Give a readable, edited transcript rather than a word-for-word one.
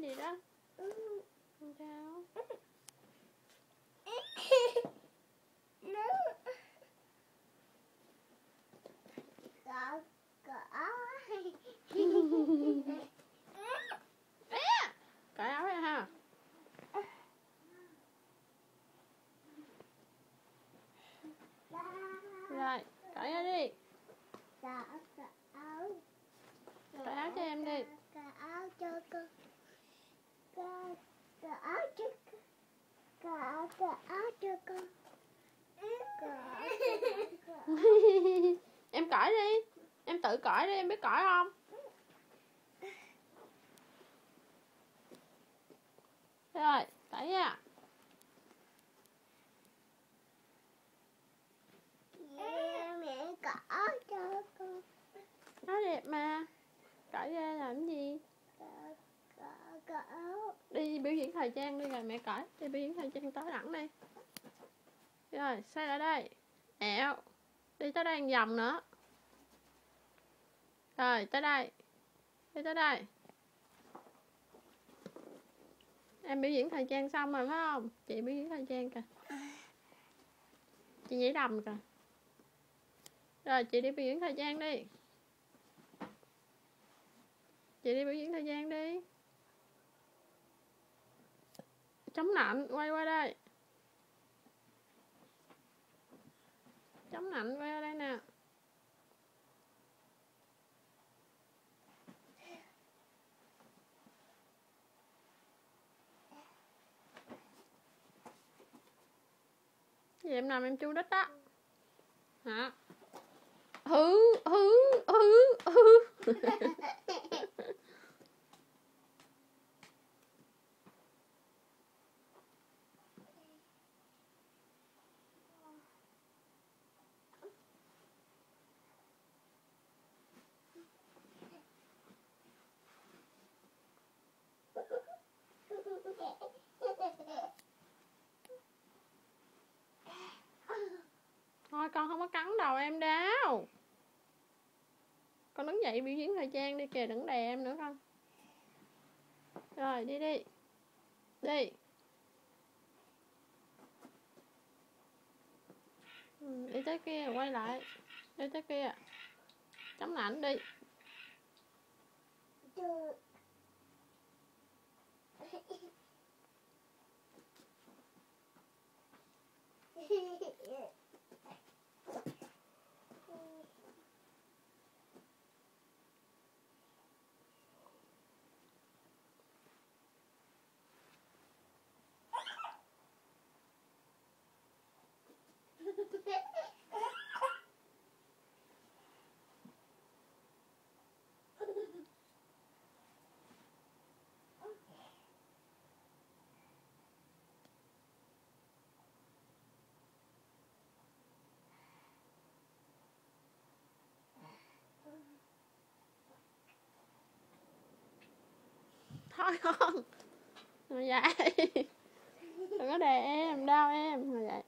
gì đó. Không sao. Cởi áo ra ha. Rồi, cởi ra đi. Cởi áo cho em đi. Cởi áo cho con. Cởi áo cho con. Cởi áo cho con. Em cởi đi. Em tự cởi đi, em biết cởi không? Rồi, cởi ra. Mẹ cởi cho con. Nó đẹp mà. Cởi ra làm gì? Cởi áo. Đi biểu diễn thời trang đi rồi mẹ cởi. Đi biểu diễn thời trang tối đẳng đi. Rồi, xoay lại đây. Ẹo. Đi tới đây một vòng nữa. Rồi, tới đây. Đi tới đây. Em biểu diễn thời trang xong rồi phải không? Chị biểu diễn thời trang kìa. Chị nhảy đầm kìa. Rồi, chị đi biểu diễn thời trang đi. Chị đi biểu diễn thời gian đi. Chống nạnh, quay qua đây. Chống nạnh, quay qua đây nè. Vậy em làm em chu đích á. Hả? Hứ. Thôi con không có cắn đầu em đâu. Con đứng dậy biểu diễn thời trang đi kìa, đừng đè em nữa con. Rồi đi đi. Đi. Đi tới kia, quay lại. Đi tới kia. Chống nạnh đi. Thôi con. Ngồi dậy. Đừng có đè em, đau em. Ngồi dậy.